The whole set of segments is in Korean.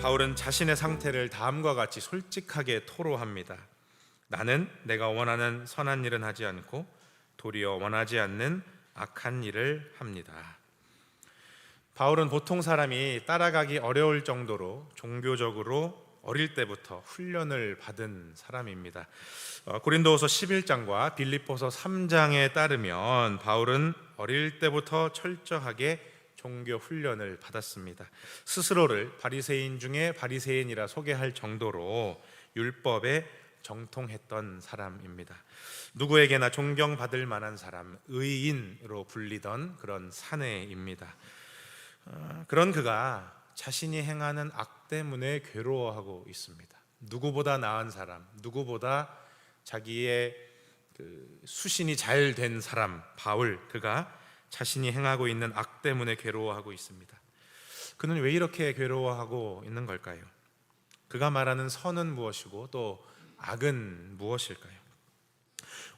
바울은 자신의 상태를 다음과 같이 솔직하게 토로합니다. 나는 내가 원하는 선한 일은 하지 않고 도리어 원하지 않는 악한 일을 합니다. 바울은 보통 사람이 따라가기 어려울 정도로 종교적으로 어릴 때부터 훈련을 받은 사람입니다. 고린도후서 11장과 빌립보서 3장에 따르면 바울은 어릴 때부터 철저하게 종교 훈련을 받았습니다. 스스로를 바리새인 중에 바리새인이라 소개할 정도로 율법에 정통했던 사람입니다. 누구에게나 존경받을 만한 사람, 의인으로 불리던 그런 사내입니다. 그런 그가 자신이 행하는 악 때문에 괴로워하고 있습니다. 누구보다 나은 사람, 누구보다 자기의 수신이 잘 된 사람 바울, 그가 자신이 행하고 있는 악 때문에 괴로워하고 있습니다. 그는 왜 이렇게 괴로워하고 있는 걸까요? 그가 말하는 선은 무엇이고 또 악은 무엇일까요?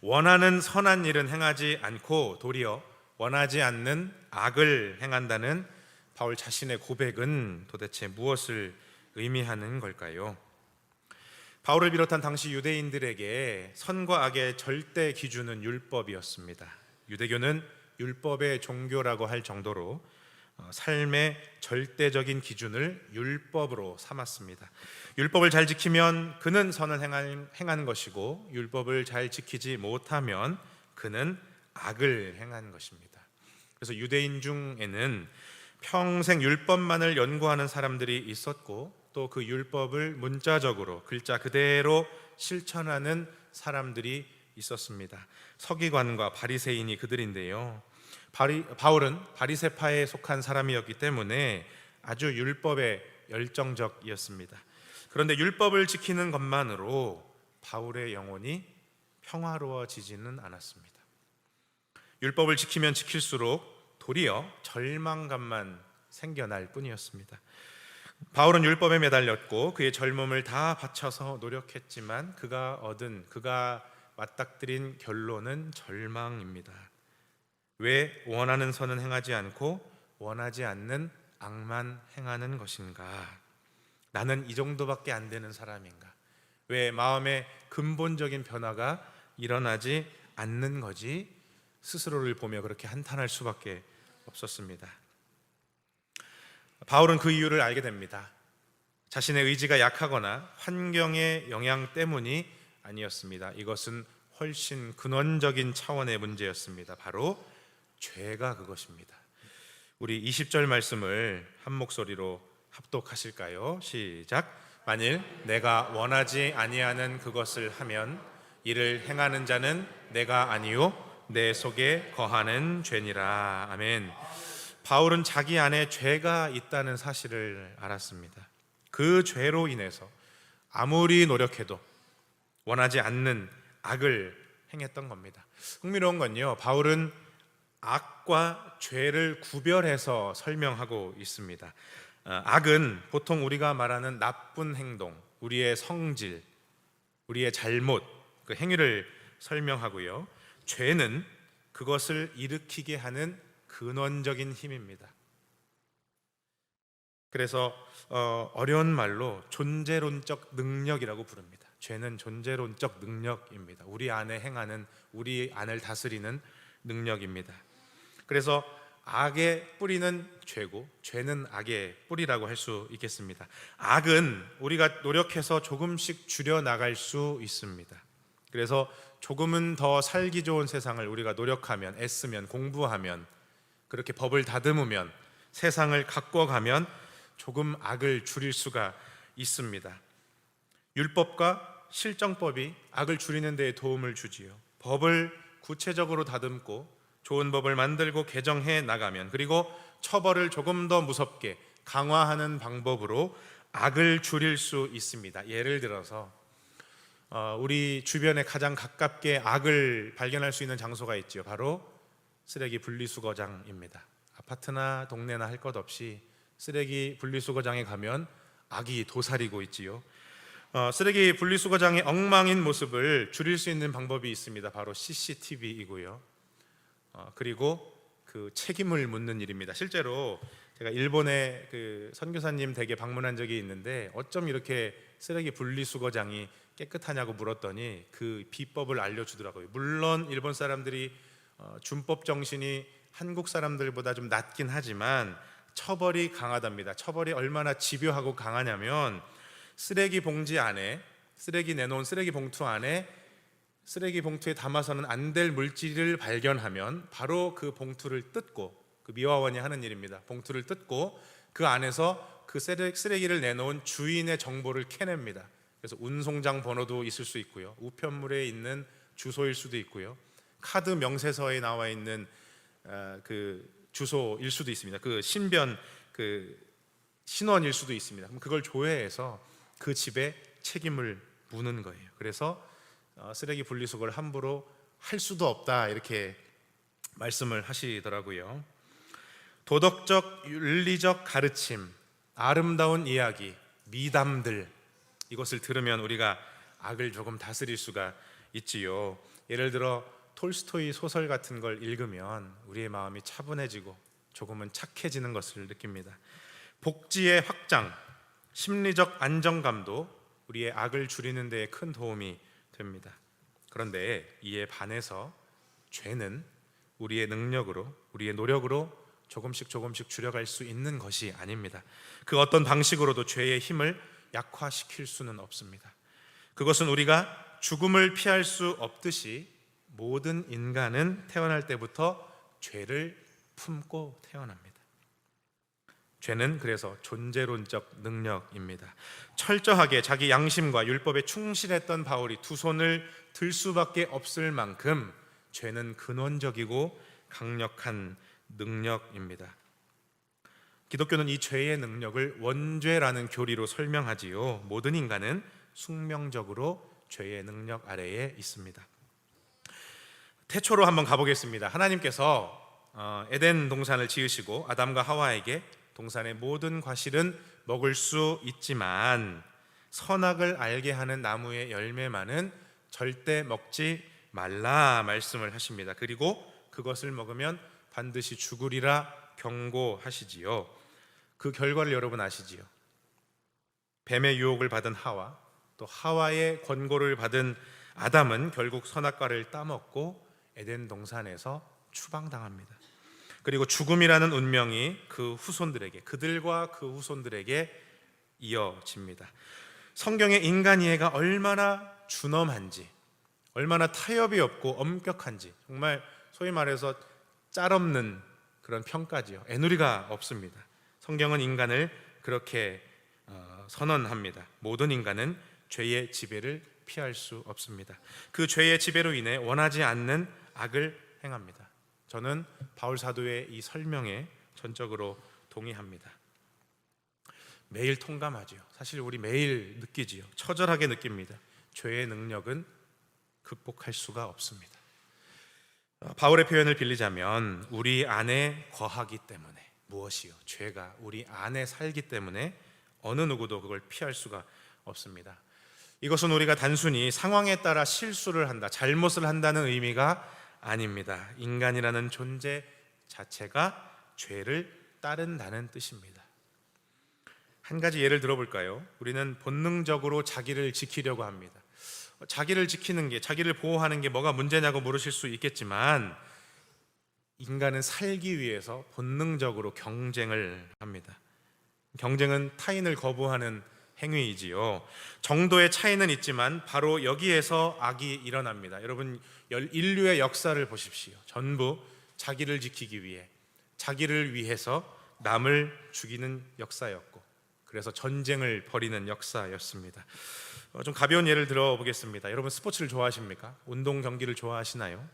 원하는 선한 일은 행하지 않고 도리어 원하지 않는 악을 행한다는 바울 자신의 고백은 도대체 무엇을 의미하는 걸까요? 바울을 비롯한 당시 유대인들에게 선과 악의 절대 기준은 율법이었습니다. 유대교는 율법의 종교라고 할 정도로 삶의 절대적인 기준을 율법으로 삼았습니다. 율법을 잘 지키면 그는 선을 행하는 것이고 율법을 잘 지키지 못하면 그는 악을 행하는 것입니다. 그래서 유대인 중에는 평생 율법만을 연구하는 사람들이 있었고 또 그 율법을 문자적으로 글자 그대로 실천하는 사람들이 있었습니다. 서기관과 바리새인이 그들인데요. 바울은 바리새파에 속한 사람이었기 때문에 아주 율법에 열정적이었습니다. 그런데 율법을 지키는 것만으로 바울의 영혼이 평화로워지지는 않았습니다. 율법을 지키면 지킬수록 도리어 절망감만 생겨날 뿐이었습니다. 바울은 율법에 매달렸고 그의 젊음을 다 바쳐서 노력했지만 그가 맞닥뜨린 결론은 절망입니다. 왜 원하는 선은 행하지 않고 원하지 않는 악만 행하는 것인가? 나는 이 정도밖에 안 되는 사람인가? 왜 마음의 근본적인 변화가 일어나지 않는 거지? 스스로를 보며 그렇게 한탄할 수밖에 없었습니다. 바울은 그 이유를 알게 됩니다. 자신의 의지가 약하거나 환경의 영향 때문이 아니었습니다. 이것은 훨씬 근원적인 차원의 문제였습니다. 바로 죄가 그것입니다. 우리 20절 말씀을 한 목소리로 합독하실까요? 시작. 만일 내가 원하지 아니하는 그것을 하면 이를 행하는 자는 내가 아니요 내 속에 거하는 죄니라. 아멘. 바울은 자기 안에 죄가 있다는 사실을 알았습니다. 그 죄로 인해서 아무리 노력해도 원하지 않는 악을 행했던 겁니다. 흥미로운 건요, 바울은 악과 죄를 구별해서 설명하고 있습니다. 악은 보통 우리가 말하는 나쁜 행동, 우리의 성질, 우리의 잘못, 그 행위를 설명하고요. 죄는 그것을 일으키게 하는 근원적인 힘입니다. 그래서 어려운 말로 존재론적 능력이라고 부릅니다. 죄는 존재론적 능력입니다. 우리 안에 행하는, 우리 안을 다스리는 능력입니다. 그래서 악의 뿌리는 죄고 죄는 악의 뿌리라고 할 수 있겠습니다. 악은 우리가 노력해서 조금씩 줄여나갈 수 있습니다. 그래서 조금은 더 살기 좋은 세상을 우리가 노력하면, 애쓰면, 공부하면, 그렇게 법을 다듬으면, 세상을 가꿔가면 조금 악을 줄일 수가 있습니다. 율법과 실정법이 악을 줄이는 데 도움을 주지요. 법을 구체적으로 다듬고 좋은 법을 만들고 개정해 나가면, 그리고 처벌을 조금 더 무섭게 강화하는 방법으로 악을 줄일 수 있습니다. 예를 들어서 우리 주변에 가장 가깝게 악을 발견할 수 있는 장소가 있지요. 바로 쓰레기 분리수거장입니다. 아파트나 동네나 할 것 없이 쓰레기 분리수거장에 가면 악이 도사리고 있지요. 쓰레기 분리수거장의 엉망인 모습을 줄일 수 있는 방법이 있습니다. 바로 CCTV이고요. 그리고 그 책임을 묻는 일입니다. 실제로 제가 일본에 그 선교사님 댁에 방문한 적이 있는데 어쩜 이렇게 쓰레기 분리수거장이 깨끗하냐고 물었더니 그 비법을 알려주더라고요. 물론 일본 사람들이 준법 정신이 한국 사람들보다 좀 낮긴 하지만 처벌이 강하답니다. 처벌이 얼마나 집요하고 강하냐면 쓰레기 봉지 안에, 쓰레기 내놓은 쓰레기 봉투 안에 쓰레기 봉투에 담아서는 안 될 물질을 발견하면 바로 그 봉투를 뜯고, 그 미화원이 하는 일입니다. 봉투를 뜯고 그 안에서 그 쓰레기를 내놓은 주인의 정보를 캐냅니다. 그래서 운송장 번호도 있을 수 있고요, 우편물에 있는 주소일 수도 있고요, 카드 명세서에 나와 있는 그 주소일 수도 있습니다. 그 신변 그 신원일 수도 있습니다. 그럼 그걸 조회해서 그 집에 책임을 묻는 거예요. 그래서 쓰레기 분리수거를 함부로 할 수도 없다, 이렇게 말씀을 하시더라고요. 도덕적, 윤리적 가르침, 아름다운 이야기, 미담들, 이것을 들으면 우리가 악을 조금 다스릴 수가 있지요. 예를 들어 톨스토이 소설 같은 걸 읽으면 우리의 마음이 차분해지고 조금은 착해지는 것을 느낍니다. 복지의 확장, 심리적 안정감도 우리의 악을 줄이는 데에 큰 도움이 됩니다. 그런데 이에 반해서 죄는 우리의 능력으로, 우리의 노력으로 조금씩 줄여갈 수 있는 것이 아닙니다. 그 어떤 방식으로도 죄의 힘을 약화시킬 수는 없습니다. 그것은 우리가 죽음을 피할 수 없듯이 모든 인간은 태어날 때부터 죄를 품고 태어납니다. 죄는 그래서 존재론적 능력입니다. 철저하게 자기 양심과 율법에 충실했던 바울이 두 손을 들 수밖에 없을 만큼 죄는 근원적이고 강력한 능력입니다. 기독교는 이 죄의 능력을 원죄라는 교리로 설명하지요. 모든 인간은 숙명적으로 죄의 능력 아래에 있습니다. 태초로 한번 가보겠습니다. 하나님께서 에덴 동산을 지으시고 아담과 하와에게 동산의 모든 과실은 먹을 수 있지만 선악을 알게 하는 나무의 열매만은 절대 먹지 말라 말씀을 하십니다. 그리고 그것을 먹으면 반드시 죽으리라 경고하시지요. 그 결과를 여러분 아시지요? 뱀의 유혹을 받은 하와, 또 하와의 권고를 받은 아담은 결국 선악과를 따먹고 에덴 동산에서 추방당합니다. 그리고 죽음이라는 운명이 그 후손들에게, 그들과 그 후손들에게 이어집니다. 성경의 인간 이해가 얼마나 준엄한지, 얼마나 타협이 없고 엄격한지, 정말 소위 말해서 짤 없는 그런 평가지요. 애누리가 없습니다. 성경은 인간을 그렇게 선언합니다. 모든 인간은 죄의 지배를 피할 수 없습니다. 그 죄의 지배로 인해 원하지 않는 악을 행합니다. 저는 바울 사도의 이 설명에 전적으로 동의합니다. 매일 통감하지요. 사실 우리 매일 느끼지요. 처절하게 느낍니다. 죄의 능력은 극복할 수가 없습니다. 바울의 표현을 빌리자면 우리 안에 거하기 때문에, 무엇이요? 죄가 우리 안에 살기 때문에 어느 누구도 그걸 피할 수가 없습니다. 이것은 우리가 단순히 상황에 따라 실수를 한다, 잘못을 한다는 의미가 아닙니다. 인간이라는 존재 자체가 죄를 따른다는 뜻입니다. 한 가지 예를 들어볼까요? 우리는 본능적으로 자기를 지키려고 합니다. 자기를 지키는 게, 자기를 보호하는 게 뭐가 문제냐고 물으실 수 있겠지만 인간은 살기 위해서 본능적으로 경쟁을 합니다. 경쟁은 타인을 거부하는 행위이지요. 정도의 차이는 있지만 바로 여기에서 악이 일어납니다. 여러분, 인류의 역사를 보십시오. 전부 자기를 지키기 위해, 자기를 위해서 남을 죽이는 역사였고, 그래서 전쟁을 벌이는 역사였습니다. 좀 가벼운 예를 들어보겠습니다. 여러분, 스포츠를 좋아하십니까? 운동 경기를 좋아하시나요?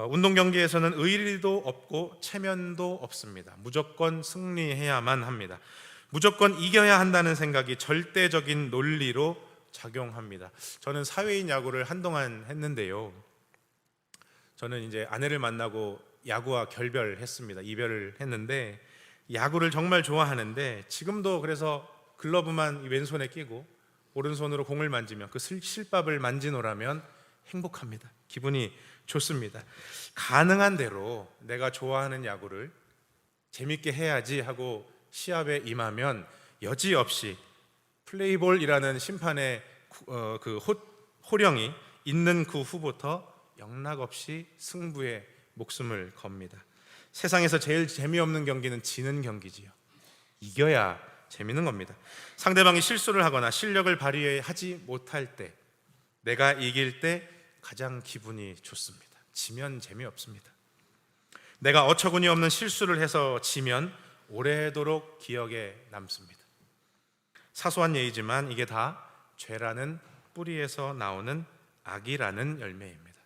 운동 경기에서는 의리도 없고 체면도 없습니다. 무조건 승리해야만 합니다. 무조건 이겨야 한다는 생각이 절대적인 논리로 작용합니다. 저는 사회인 야구를 한동안 했는데요. 저는 이제 아내를 만나고 야구와 결별했습니다. 이별을 했는데 야구를 정말 좋아하는데 지금도 그래서 글러브만 왼손에 끼고 오른손으로 공을 만지면 그 실밥을 만지노라면 행복합니다. 기분이 좋습니다. 가능한 대로 내가 좋아하는 야구를 재밌게 해야지 하고 시합에 임하면 여지없이 플레이볼이라는 심판의 호령이 있는 그 후부터 영락없이 승부에 목숨을 겁니다. 세상에서 제일 재미없는 경기는 지는 경기지요. 이겨야 재밌는 겁니다. 상대방이 실수를 하거나 실력을 발휘하지 못할 때, 내가 이길 때 가장 기분이 좋습니다. 지면 재미없습니다. 내가 어처구니 없는 실수를 해서 지면 오래도록 기억에 남습니다. 사소한 예이지만 이게 다 죄라는 뿌리에서 나오는 악이라는 열매입니다.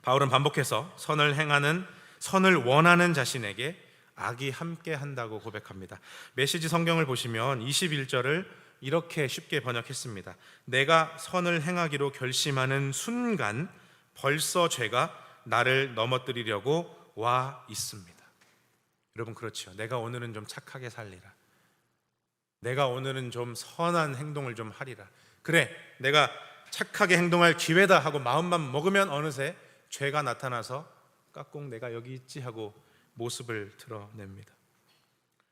바울은 반복해서 선을 원하는 자신에게 악이 함께 한다고 고백합니다. 메시지 성경을 보시면 21절을 이렇게 쉽게 번역했습니다. 내가 선을 행하기로 결심하는 순간 벌써 죄가 나를 넘어뜨리려고 와 있습니다. 여러분, 그렇죠. 내가 오늘은 좀 착하게 살리라. 내가 오늘은 좀 선한 행동을 좀 하리라. 그래, 내가 착하게 행동할 기회다 하고 마음만 먹으면 어느새 죄가 나타나서 깍꿍 내가 여기 있지 하고 모습을 드러냅니다.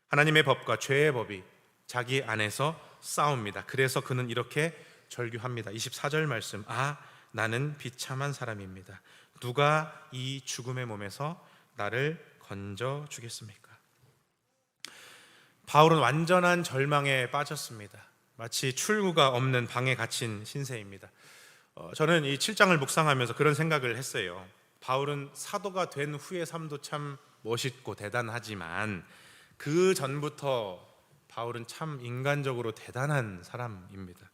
하나님의 법과 죄의 법이 자기 안에서 싸웁니다. 그래서 그는 이렇게 절규합니다. 24절 말씀, 나는 비참한 사람입니다. 누가 이 죽음의 몸에서 나를 건져 주겠습니까? 바울은 완전한 절망에 빠졌습니다. 마치 출구가 없는 방에 갇힌 신세입니다. 저는 이 7장을 묵상하면서 그런 생각을 했어요. 바울은 사도가 된 후의 삶도 참 멋있고 대단하지만 그 전부터 바울은 참 인간적으로 대단한 사람입니다.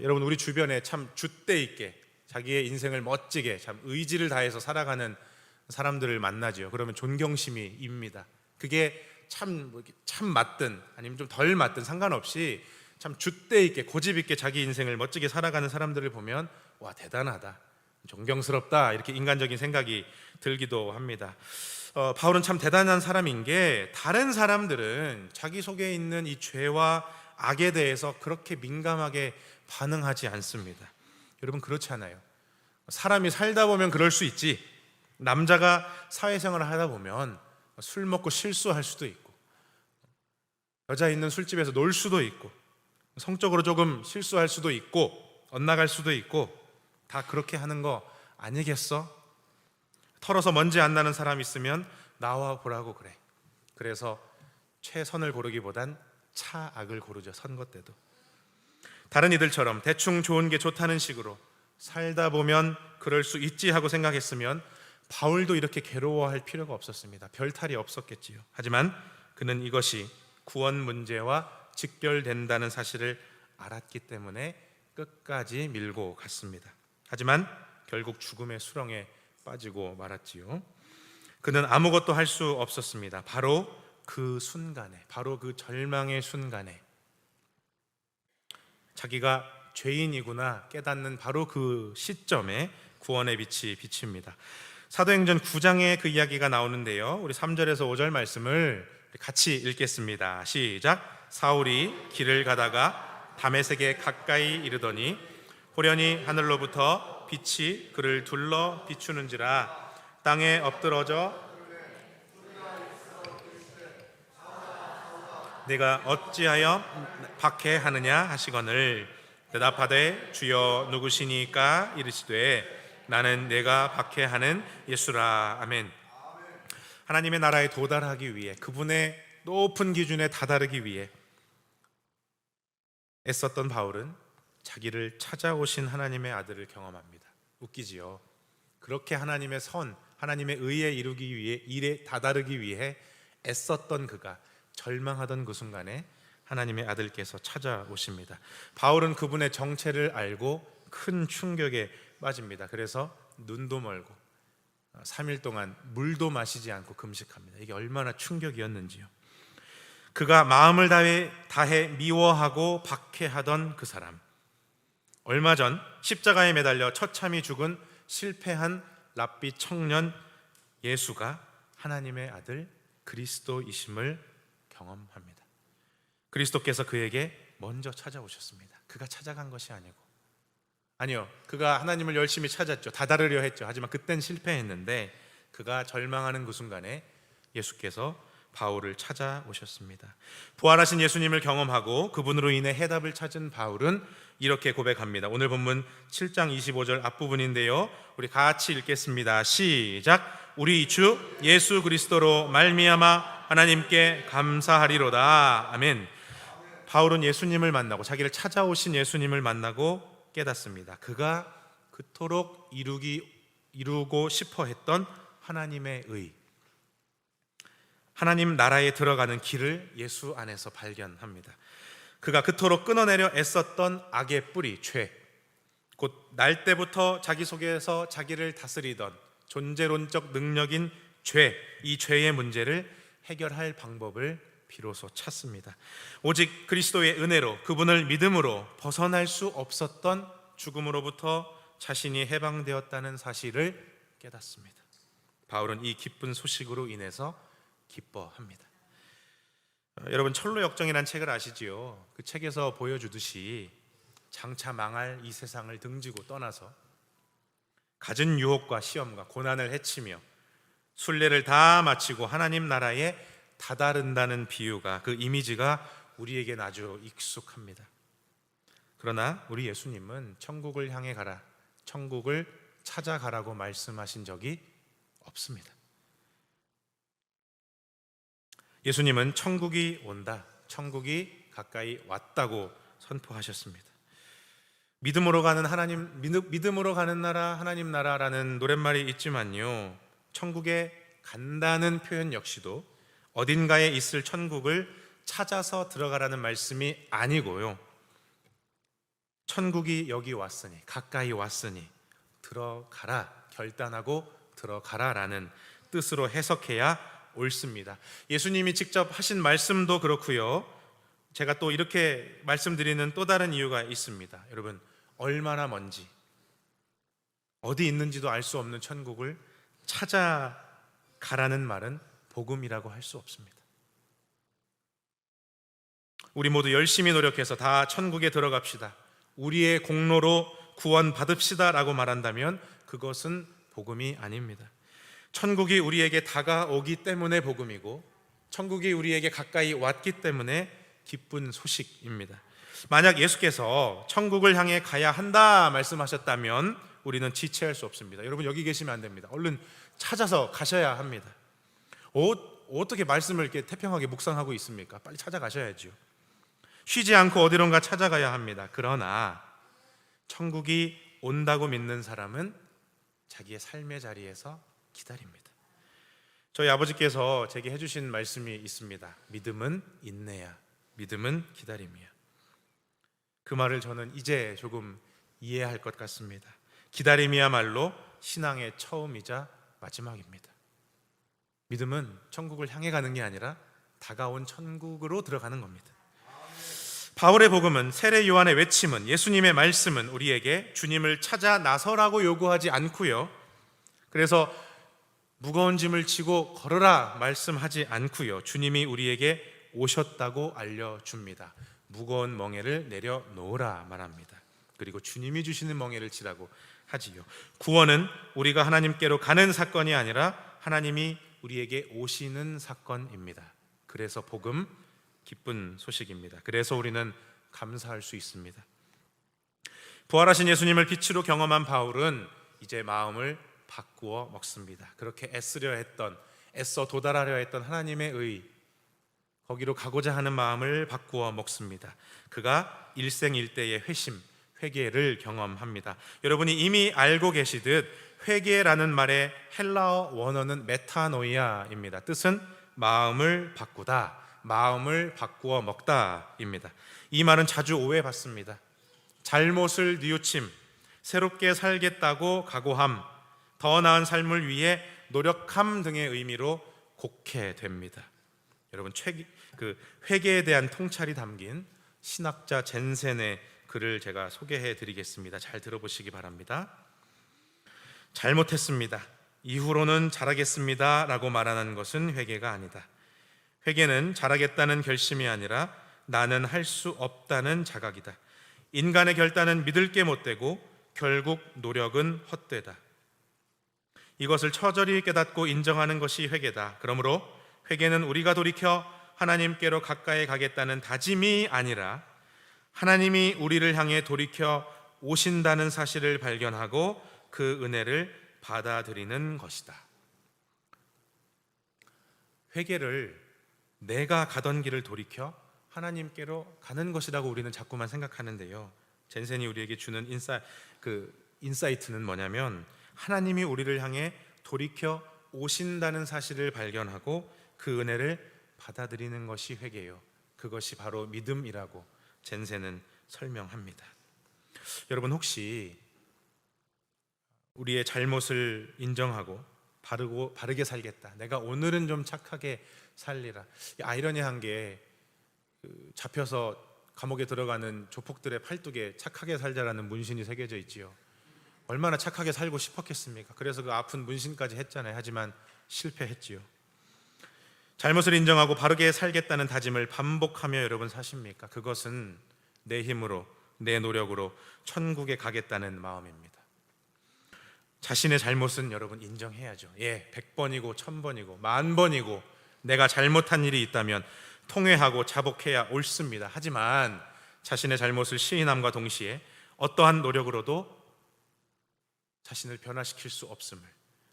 여러분, 우리 주변에 참 줏대 있게 자기의 인생을 멋지게 참 의지를 다해서 살아가는 사람들을 만나죠. 그러면 존경심이 입니다. 그게 참 맞든 아니면 좀 덜 맞든 상관없이 참 줏대 있게 고집 있게 자기 인생을 멋지게 살아가는 사람들을 보면 와, 대단하다, 존경스럽다, 이렇게 인간적인 생각이 들기도 합니다. 바울은 참 대단한 사람인 게 다른 사람들은 자기 속에 있는 이 죄와 악에 대해서 그렇게 민감하게 반응하지 않습니다. 여러분, 그렇지 않아요? 사람이 살다 보면 그럴 수 있지. 남자가 사회생활을 하다 보면 술 먹고 실수할 수도 있고, 여자 있는 술집에서 놀 수도 있고, 성적으로 조금 실수할 수도 있고, 엇나갈 수도 있고, 다 그렇게 하는 거 아니겠어? 털어서 먼지 안 나는 사람 있으면 나와 보라고 그래. 그래서 최선을 고르기보단 차악을 고르죠. 선거 때도. 다른 이들처럼 대충 좋은 게 좋다는 식으로 살다 보면 그럴 수 있지 하고 생각했으면 바울도 이렇게 괴로워할 필요가 없었습니다. 별 탈이 없었겠지요. 하지만 그는 이것이 구원 문제와 직결된다는 사실을 알았기 때문에 끝까지 밀고 갔습니다. 하지만 결국 죽음의 수렁에 빠지고 말았지요. 그는 아무것도 할 수 없었습니다. 바로 그 순간에, 바로 그 절망의 순간에 자기가 죄인이구나 깨닫는 바로 그 시점에 구원의 빛이 비칩니다. 사도행전 9장에 그 이야기가 나오는데요, 우리 3절에서 5절 말씀을 같이 읽겠습니다. 시작. 사울이 길을 가다가 다메섹에 가까이 이르더니 호련히 하늘로부터 빛이 그를 둘러 비추는지라 땅에 엎드러져 내가 어찌하여 박해하느냐 하시거늘 대답하되 주여 누구시니까 이르시되 나는 내가 박해하는 예수라. 아멘. 하나님의 나라에 도달하기 위해, 그분의 높은 기준에 다다르기 위해 애썼던 바울은 자기를 찾아오신 하나님의 아들을 경험합니다. 웃기지요. 그렇게 하나님의 선, 하나님의 의에 이루기 위해, 일에 다다르기 위해 애썼던 그가 절망하던 그 순간에 하나님의 아들께서 찾아오십니다. 바울은 그분의 정체를 알고 큰 충격에 빠집니다. 그래서 눈도 멀고 3일 동안 물도 마시지 않고 금식합니다. 이게 얼마나 충격이었는지요. 그가 마음을 다해 미워하고 박해하던 그 사람, 얼마 전 십자가에 매달려 처참히 죽은 실패한 랍비 청년 예수가 하나님의 아들 그리스도이심을 경험합니다. 그리스도께서 그에게 먼저 찾아오셨습니다. 그가 찾아간 것이 아니요, 그가 하나님을 열심히 찾았죠. 다다르려 했죠. 하지만 그땐 실패했는데 그가 절망하는 그 순간에 예수께서 바울을 찾아오셨습니다. 부활하신 예수님을 경험하고 그분으로 인해 해답을 찾은 바울은 이렇게 고백합니다. 오늘 본문 7장 25절 앞부분인데요, 우리 같이 읽겠습니다. 시작. 우리 주 예수 그리스도로 말미암아 하나님께 감사하리로다. 아멘. 바울은 예수님을 만나고, 자기를 찾아오신 예수님을 만나고 깨닫습니다. 그가 그토록 이루고 싶어 했던 하나님의 의, 하나님 나라에 들어가는 길을 예수 안에서 발견합니다. 그가 그토록 끊어내려 애썼던 악의 뿌리, 죄, 곧 날 때부터 자기 속에서 자기를 다스리던 존재론적 능력인 죄, 이 죄의 문제를 해결할 방법을 비로소 찾습니다. 오직 그리스도의 은혜로, 그분을 믿음으로 벗어날 수 없었던 죽음으로부터 자신이 해방되었다는 사실을 깨닫습니다. 바울은 이 기쁜 소식으로 인해서 기뻐합니다. 여러분, 철로 역정이라는 책을 아시지요? 그 책에서 보여주듯이 장차 망할 이 세상을 등지고 떠나서 갖은 유혹과 시험과 고난을 헤치며 순례를 다 마치고 하나님 나라에 다다른다는 비유가, 그 이미지가 우리에겐 아주 익숙합니다. 그러나 우리 예수님은 천국을 향해 가라, 천국을 찾아가라고 말씀하신 적이 없습니다. 예수님은 천국이 온다, 천국이 가까이 왔다고 선포하셨습니다. 믿음으로 가는 하나님, 믿음으로 가는 나라, 하나님 나라라는 노랫말이 있지만요, 천국에 간다는 표현 역시도 어딘가에 있을 천국을 찾아서 들어가라는 말씀이 아니고요, 천국이 여기 왔으니, 가까이 왔으니 들어가라, 결단하고 들어가라라는 뜻으로 해석해야 옳습니다. 예수님이 직접 하신 말씀도 그렇고요, 제가 또 이렇게 말씀드리는 또 다른 이유가 있습니다. 여러분, 얼마나 먼지, 어디 있는지도 알 수 없는 천국을 찾아가라는 말은 복음이라고 할 수 없습니다. 우리 모두 열심히 노력해서 다 천국에 들어갑시다, 우리의 공로로 구원 받읍시다 라고 말한다면 그것은 복음이 아닙니다. 천국이 우리에게 다가오기 때문에 복음이고, 천국이 우리에게 가까이 왔기 때문에 기쁜 소식입니다. 만약 예수께서 천국을 향해 가야 한다 말씀하셨다면 우리는 지체할 수 없습니다. 여러분, 여기 계시면 안 됩니다. 얼른 찾아서 가셔야 합니다. 어떻게 말씀을 이렇게 태평하게 묵상하고 있습니까? 빨리 찾아가셔야죠. 쉬지 않고 어디론가 찾아가야 합니다. 그러나 천국이 온다고 믿는 사람은 자기의 삶의 자리에서 기다립니다. 저희 아버지께서 제게 해주신 말씀이 있습니다. 믿음은 인내야, 믿음은 기다림이야. 그 말을 저는 이제 조금 이해할 것 같습니다. 기다림이야말로 신앙의 처음이자 마지막입니다. 믿음은 천국을 향해 가는 게 아니라 다가온 천국으로 들어가는 겁니다. 바울의 복음은, 세례 요한의 외침은, 예수님의 말씀은 우리에게 주님을 찾아 나서라고 요구하지 않고요, 그래서 무거운 짐을 지고 걸어라 말씀하지 않고요, 주님이 우리에게 오셨다고 알려줍니다. 무거운 멍에를 내려놓으라 말합니다. 그리고 주님이 주시는 멍에를 지라고 하지요. 구원은 우리가 하나님께로 가는 사건이 아니라 하나님이 우리에게 오시는 사건입니다. 그래서 복음, 기쁜 소식입니다. 그래서 우리는 감사할 수 있습니다. 부활하신 예수님을 빛으로 경험한 바울은 이제 마음을 바꾸어 먹습니다. 그렇게 애써 도달하려 했던 하나님의 의, 거기로 가고자 하는 마음을 바꾸어 먹습니다. 그가 일생일대의 회개를 경험합니다. 여러분이 이미 알고 계시듯 회개라는 말의 헬라어 원어는 메타노이아입니다. 뜻은 마음을 바꾸다, 마음을 바꾸어 먹다입니다. 이 말은 자주 오해받습니다. 잘못을 뉘우침, 새롭게 살겠다고 각오함, 더 나은 삶을 위해 노력함 등의 의미로 곡해됩니다. 여러분, 회개에 대한 통찰이 담긴 신학자 젠센의 글을 제가 소개해 드리겠습니다. 잘 들어보시기 바랍니다. 잘못했습니다, 이후로는 잘하겠습니다 라고 말하는 것은 회개가 아니다. 회개는 잘하겠다는 결심이 아니라 나는 할 수 없다는 자각이다. 인간의 결단은 믿을 게 못되고 결국 노력은 헛되다. 이것을 처절히 깨닫고 인정하는 것이 회개다. 그러므로 회개는 우리가 돌이켜 하나님께로 가까이 가겠다는 다짐이 아니라 하나님이 우리를 향해 돌이켜 오신다는 사실을 발견하고 그 은혜를 받아들이는 것이다. 회개를 내가 가던 길을 돌이켜 하나님께로 가는 것이라고 우리는 자꾸만 생각하는데요, 젠센이 우리에게 주는 인사이트는 뭐냐면 하나님이 우리를 향해 돌이켜 오신다는 사실을 발견하고 그 은혜를 받아들이는 것이 회개요, 그것이 바로 믿음이라고 젠센은 설명합니다. 여러분, 혹시 우리의 잘못을 인정하고 바르게 살겠다, 내가 오늘은 좀 착하게 살리라, 아이러니한 게 잡혀서 감옥에 들어가는 조폭들의 팔뚝에 착하게 살자라는 문신이 새겨져 있지요. 얼마나 착하게 살고 싶었겠습니까? 그래서 그 아픈 문신까지 했잖아요. 하지만 실패했지요. 잘못을 인정하고 바르게 살겠다는 다짐을 반복하며 여러분 사십니까? 그것은 내 힘으로, 내 노력으로 천국에 가겠다는 마음입니다. 자신의 잘못은 여러분 인정해야죠. 100번이고 1000번이고 10,000번이고 내가 잘못한 일이 있다면 통회하고 자복해야 옳습니다. 하지만 자신의 잘못을 시인함과 동시에 어떠한 노력으로도 자신을 변화시킬 수 없음을,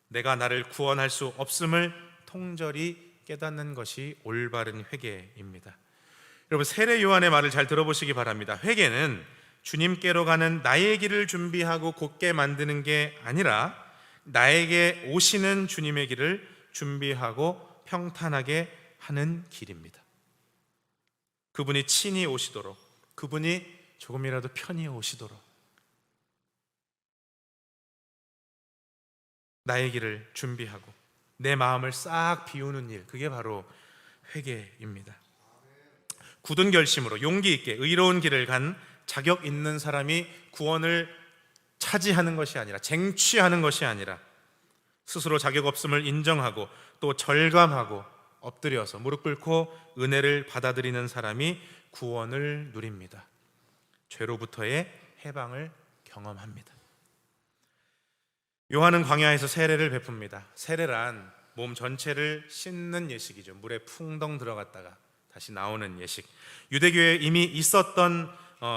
내가 나를 구원할 수 없음을 통절히 깨닫는 것이 올바른 회개입니다. 여러분, 세례 요한의 말을 잘 들어보시기 바랍니다. 회개는 주님께로 가는 나의 길을 준비하고 곧게 만드는 게 아니라 나에게 오시는 주님의 길을 준비하고 평탄하게 하는 길입니다. 그분이 친히 오시도록, 그분이 조금이라도 편히 오시도록 나의 길을 준비하고 내 마음을 싹 비우는 일, 그게 바로 회개입니다. 굳은 결심으로 용기 있게 의로운 길을 간 자격 있는 사람이 구원을 차지하는 것이 아니라, 쟁취하는 것이 아니라 스스로 자격 없음을 인정하고 또 절감하고 엎드려서 무릎 꿇고 은혜를 받아들이는 사람이 구원을 누립니다. 죄로부터의 해방을 경험합니다. 요한은 광야에서 세례를 베풉니다. 세례란 몸 전체를 씻는 예식이죠. 물에 풍덩 들어갔다가 다시 나오는 예식. 유대교에 이미 있었던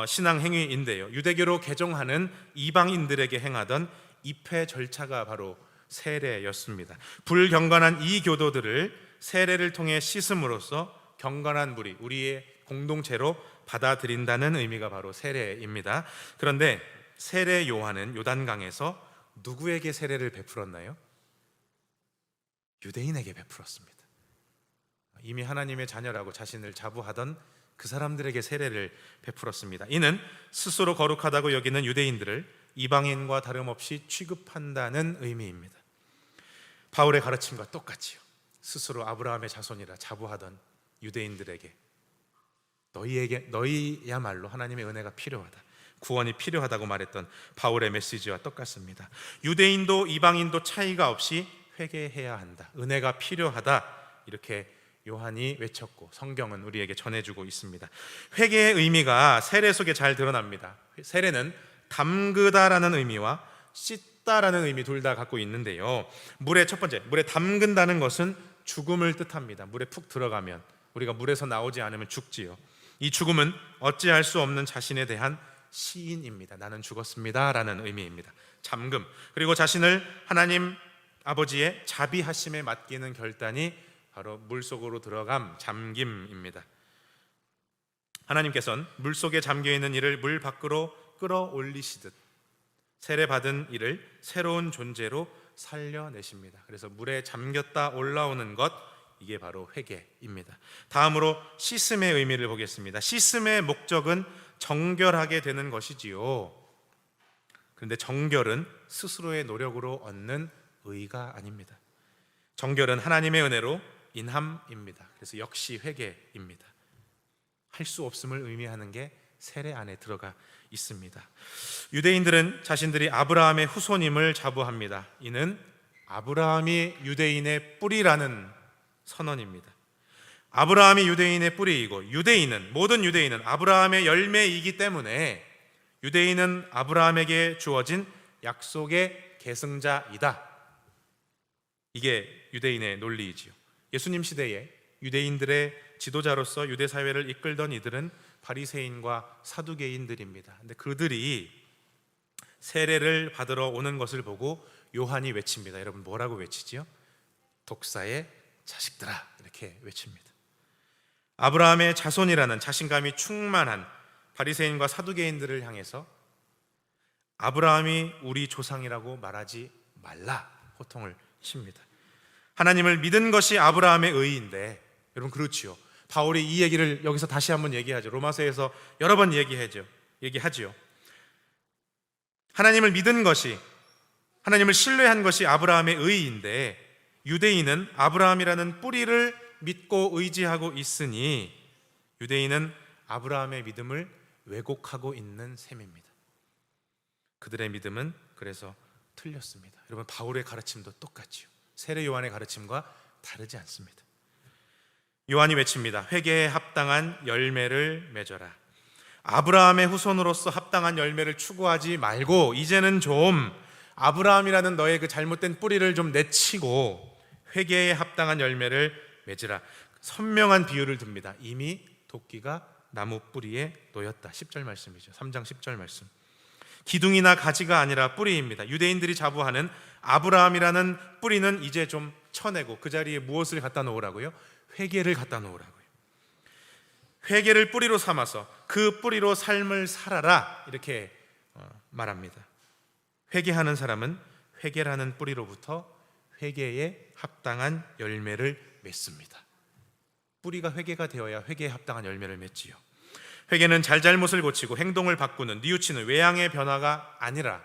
신앙 행위인데요, 유대교로 개종하는 이방인들에게 행하던 입회 절차가 바로 세례였습니다. 불경건한 이 교도들을 세례를 통해 씻음으로써 경건한 무리, 우리의 공동체로 받아들인다는 의미가 바로 세례입니다. 그런데 세례 요한은 요단강에서 누구에게 세례를 베풀었나요? 유대인에게 베풀었습니다. 이미 하나님의 자녀라고 자신을 자부하던 그 사람들에게 세례를 베풀었습니다. 이는 스스로 거룩하다고 여기는 유대인들을 이방인과 다름없이 취급한다는 의미입니다. 바울의 가르침과 똑같이요, 스스로 아브라함의 자손이라 자부하던 유대인들에게 너희야말로 하나님의 은혜가 필요하다, 구원이 필요하다고 말했던 바울의 메시지와 똑같습니다. 유대인도 이방인도 차이가 없이 회개해야 한다, 은혜가 필요하다, 이렇게 요한이 외쳤고 성경은 우리에게 전해주고 있습니다. 회개의 의미가 세례 속에 잘 드러납니다. 세례는 담그다라는 의미와 씻다라는 의미 둘 다 갖고 있는데요, 첫 번째, 물에 담근다는 것은 죽음을 뜻합니다. 물에 푹 들어가면, 우리가 물에서 나오지 않으면 죽지요. 이 죽음은 어찌할 수 없는 자신에 대한 시인입니다. 나는 죽었습니다 라는 의미입니다. 잠금, 그리고 자신을 하나님 아버지의 자비하심에 맡기는 결단이 바로 물속으로 들어감, 잠김입니다. 하나님께서는 물속에 잠겨있는 이를 물 밖으로 끌어올리시듯 세례받은 이를 새로운 존재로 살려내십니다. 그래서 물에 잠겼다 올라오는 것, 이게 바로 회개입니다. 다음으로 씻음의 의미를 보겠습니다. 씻음의 목적은 정결하게 되는 것이지요. 그런데 정결은 스스로의 노력으로 얻는 의가 아닙니다. 정결은 하나님의 은혜로 인함입니다. 그래서 역시 회개입니다. 할 수 없음을 의미하는 게 세례 안에 들어가 있습니다. 유대인들은 자신들이 아브라함의 후손임을 자부합니다. 이는 아브라함이 유대인의 뿌리라는 선언입니다. 아브라함이 유대인의 뿌리이고 모든 유대인은 아브라함의 열매이기 때문에 유대인은 아브라함에게 주어진 약속의 계승자이다. 이게 유대인의 논리이지요. 예수님 시대에 유대인들의 지도자로서 유대 사회를 이끌던 이들은 바리새인과 사두개인들입니다. 근데 그들이 세례를 받으러 오는 것을 보고 요한이 외칩니다. 여러분 뭐라고 외치지요? 독사의 자식들아, 이렇게 외칩니다. 아브라함의 자손이라는 자신감이 충만한 바리새인과 사두개인들을 향해서 아브라함이 우리 조상이라고 말하지 말라 호통을 칩니다. 하나님을 믿은 것이 아브라함의 의인데, 여러분 그렇지요. 바울이 이 얘기를 여기서 다시 한번 얘기하죠. 로마서에서 여러 번 얘기하죠. 하나님을 믿은 것이, 하나님을 신뢰한 것이 아브라함의 의인데, 유대인은 아브라함이라는 뿌리를 믿고 의지하고 있으니 유대인은 아브라함의 믿음을 왜곡하고 있는 셈입니다. 그들의 믿음은 그래서 틀렸습니다. 여러분 바울의 가르침도 똑같지요. 세례 요한의 가르침과 다르지 않습니다. 요한이 외칩니다. 회개에 합당한 열매를 맺어라. 아브라함의 후손으로서 합당한 열매를 추구하지 말고 이제는 좀 아브라함이라는 너의 그 잘못된 뿌리를 좀 내치고 회개에 합당한 열매를 맺으라. 선명한 비유를 듭니다. 이미 도끼가 나무 뿌리에 놓였다. 10절 말씀이죠. 3장 10절 말씀. 기둥이나 가지가 아니라 뿌리입니다. 유대인들이 자부하는 아브라함이라는 뿌리는 이제 좀 쳐내고 그 자리에 무엇을 갖다 놓으라고요? 회개를 갖다 놓으라고요. 회개를 뿌리로 삼아서 그 뿌리로 삶을 살아라, 이렇게 말합니다. 회개하는 사람은 회개라는 뿌리로부터 회개에 합당한 열매를 맺습니다. 뿌리가 회개가 되어야 회개에 합당한 열매를 맺지요. 회개는 잘잘못을 고치고 행동을 바꾸는, 뉘우치는 외양의 변화가 아니라,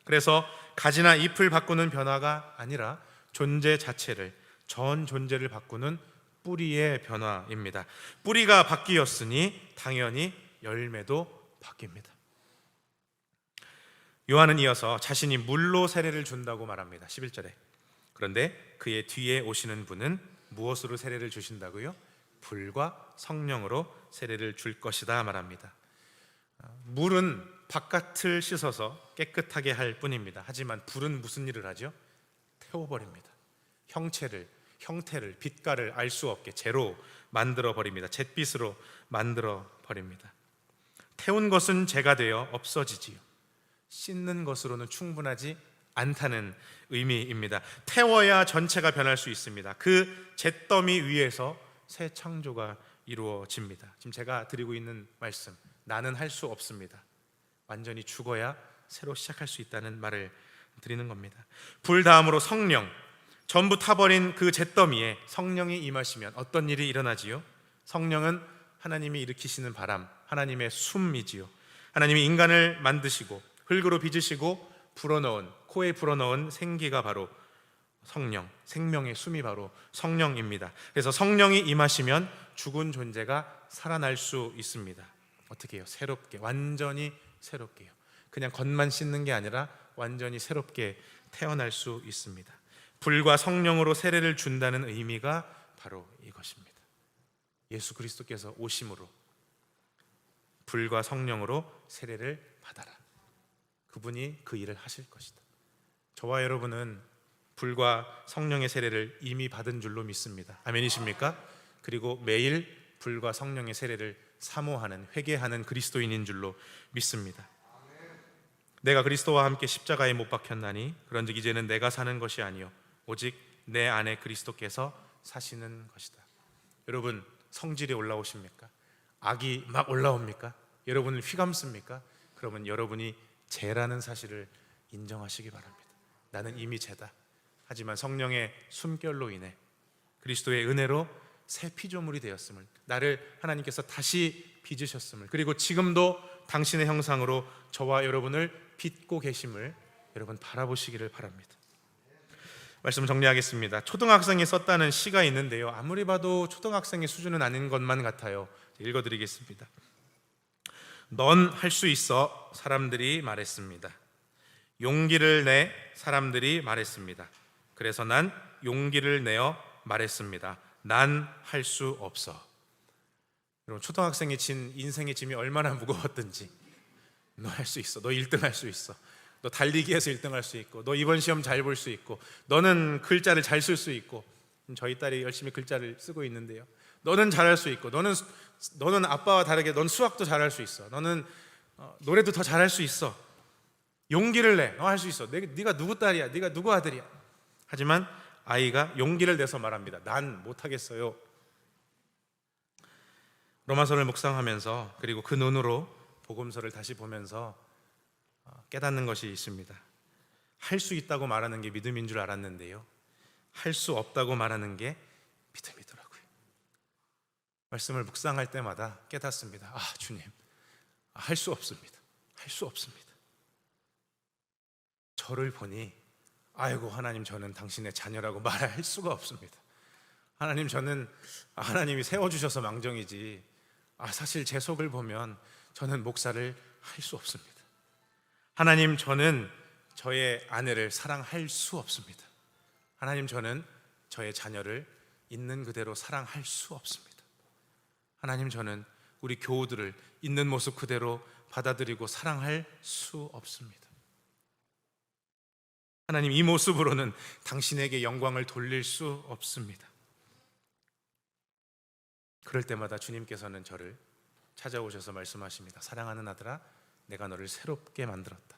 그래서 가지나 잎을 바꾸는 변화가 아니라 존재 자체를, 전 존재를 바꾸는 뿌리의 변화입니다. 뿌리가 바뀌었으니 당연히 열매도 바뀝니다. 요한은 이어서 자신이 물로 세례를 준다고 말합니다. 11절에. 그런데 그의 뒤에 오시는 분은 무엇으로 세례를 주신다고요? 불과 성령으로 세례를 줄 것이다 말합니다. 물은 바깥을 씻어서 깨끗하게 할 뿐입니다. 하지만 불은 무슨 일을 하죠? 태워버립니다. 형태를, 빛깔을 알 수 없게 재로 만들어 버립니다. 잿빛으로 만들어 버립니다. 태운 것은 재가 되어 없어지지요. 씻는 것으로는 충분하지 않다는 의미입니다. 태워야 전체가 변할 수 있습니다. 그 잿더미 위에서 새 창조가 이루어집니다. 지금 제가 드리고 있는 말씀, 나는 할 수 없습니다. 완전히 죽어야 새로 시작할 수 있다는 말을 드리는 겁니다. 불 다음으로 성령, 전부 타버린 그 잿더미에 성령이 임하시면 어떤 일이 일어나지요? 성령은 하나님이 일으키시는 바람, 하나님의 숨이지요. 하나님이 인간을 만드시고 흙으로 빚으시고 코에 불어넣은 생기가 바로 성령, 생명의 숨이 바로 성령입니다. 그래서 성령이 임하시면 죽은 존재가 살아날 수 있습니다. 어떻게 해요? 새롭게, 완전히 새롭게요. 그냥 겉만 씻는 게 아니라 완전히 새롭게 태어날 수 있습니다. 불과 성령으로 세례를 준다는 의미가 바로 이것입니다. 예수 그리스도께서 오심으로 불과 성령으로 세례를 받아라. 그분이 그 일을 하실 것이다. 저와 여러분은 불과 성령의 세례를 이미 받은 줄로 믿습니다. 아멘이십니까? 그리고 매일 불과 성령의 세례를 사모하는, 회개하는 그리스도인인 줄로 믿습니다. 내가 그리스도와 함께 십자가에 못 박혔나니 그런즉 이제는 내가 사는 것이 아니요 오직 내 안에 그리스도께서 사시는 것이다. 여러분 성질이 올라오십니까? 악이 막 올라옵니까? 여러분을 휘감습니까? 그러면 여러분이 죄라는 사실을 인정하시기 바랍니다. 나는 이미 죄다. 하지만 성령의 숨결로 인해 그리스도의 은혜로 새 피조물이 되었음을, 나를 하나님께서 다시 빚으셨음을, 그리고 지금도 당신의 형상으로 저와 여러분을 빚고 계심을 여러분 바라보시기를 바랍니다. 말씀 정리하겠습니다. 초등학생이 썼다는 시가 있는데요, 아무리 봐도 초등학생의 수준은 아닌 것만 같아요. 읽어드리겠습니다. 넌 할 수 있어, 사람들이 말했습니다. 용기를 내, 사람들이 말했습니다. 그래서 난 용기를 내어 말했습니다. 난 할 수 없어. 여러분 초등학생이 진 인생의 짐이 얼마나 무거웠던지, 너 할 수 있어, 너 1등 할 수 있어, 너 달리기에서 1등 할 수 있고, 너 이번 시험 잘 볼 수 있고, 너는 글자를 잘 쓸 수 있고, 저희 딸이 열심히 글자를 쓰고 있는데요. 너는 잘할 수 있고, 너는 아빠와 다르게 넌 수학도 잘할 수 있어. 너는 노래도 더 잘할 수 있어. 용기를 내. 너 할 수 있어. 네가 누구 딸이야? 네가 누구 아들이야? 하지만 아이가 용기를 내서 말합니다. 난 못하겠어요. 로마서를 묵상하면서, 그리고 그 눈으로 복음서를 다시 보면서 깨닫는 것이 있습니다. 할 수 있다고 말하는 게 믿음인 줄 알았는데요, 할 수 없다고 말하는 게 믿음이더라고요. 말씀을 묵상할 때마다 깨닫습니다. 주님, 할 수 없습니다. 할 수 없습니다. 저를 보니 아이고 하나님, 저는 당신의 자녀라고 말할 수가 없습니다. 하나님, 저는 하나님이 세워주셔서 망정이지 사실 제 속을 보면 저는 목사를 할 수 없습니다. 하나님, 저는 저의 아내를 사랑할 수 없습니다. 하나님, 저는 저의 자녀를 있는 그대로 사랑할 수 없습니다. 하나님, 저는 우리 교우들을 있는 모습 그대로 받아들이고 사랑할 수 없습니다. 하나님, 이 모습으로는 당신에게 영광을 돌릴 수 없습니다. 그럴 때마다 주님께서는 저를 찾아오셔서 말씀하십니다. 사랑하는 아들아, 내가 너를 새롭게 만들었다.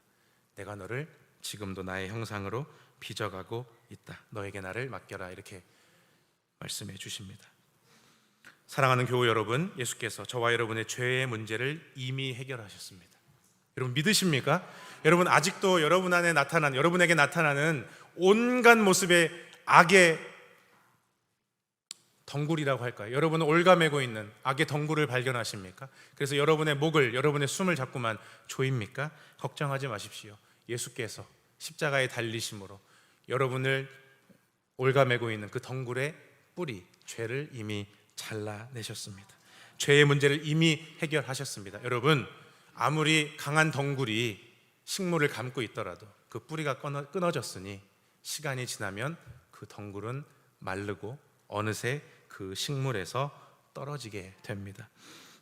내가 너를 지금도 나의 형상으로 빚어가고 있다. 너에게 나를 맡겨라. 이렇게 말씀해 주십니다. 사랑하는 교우 여러분, 예수께서 저와 여러분의 죄의 문제를 이미 해결하셨습니다. 여러분 믿으십니까? 여러분, 아직도 여러분에게 나타나는 온갖 모습의 악의 덩굴이라고 할까요? 여러분은 올가매고 있는 악의 덩굴을 발견하십니까? 그래서 여러분의 목을, 여러분의 숨을 자꾸만 조입니까? 걱정하지 마십시오. 예수께서 십자가에 달리심으로 여러분을 올가매고 있는 그 덩굴의 뿌리, 죄를 이미 잘라내셨습니다. 죄의 문제를 이미 해결하셨습니다. 여러분, 아무리 강한 덩굴이 식물을 감고 있더라도 그 뿌리가 끊어졌으니 시간이 지나면 그 덩굴은 마르고 어느새 그 식물에서 떨어지게 됩니다.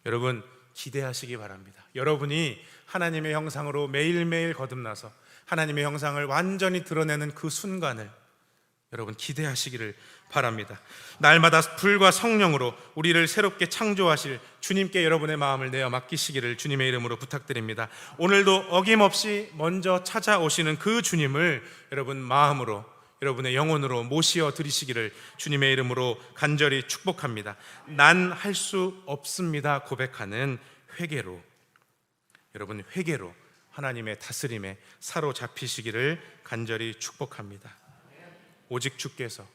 여러분, 기대하시기 바랍니다. 여러분이 하나님의 형상으로 매일매일 거듭나서 하나님의 형상을 완전히 드러내는 그 순간을 여러분 기대하시기를 바랍니다. 날마다 불과 성령으로 우리를 새롭게 창조하실 주님께 여러분의 마음을 내어 맡기시기를 주님의 이름으로 부탁드립니다. 오늘도 어김없이 먼저 찾아오시는 그 주님을 여러분 마음으로, 여러분의 영혼으로 모시어 드리시기를 주님의 이름으로 간절히 축복합니다. 난 할 수 없습니다 고백하는 회개로, 여러분 회개로 하나님의 다스림에 사로잡히시기를 간절히 축복합니다. 오직 주께서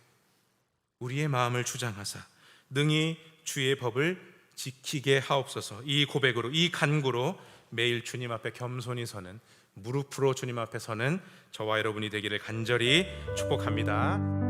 우리의 마음을 주장하사 능히 주의 법을 지키게 하옵소서. 이 고백으로, 이 간구로 매일 주님 앞에 겸손히 서는, 무릎으로 주님 앞에 서는 저와 여러분이 되기를 간절히 축복합니다.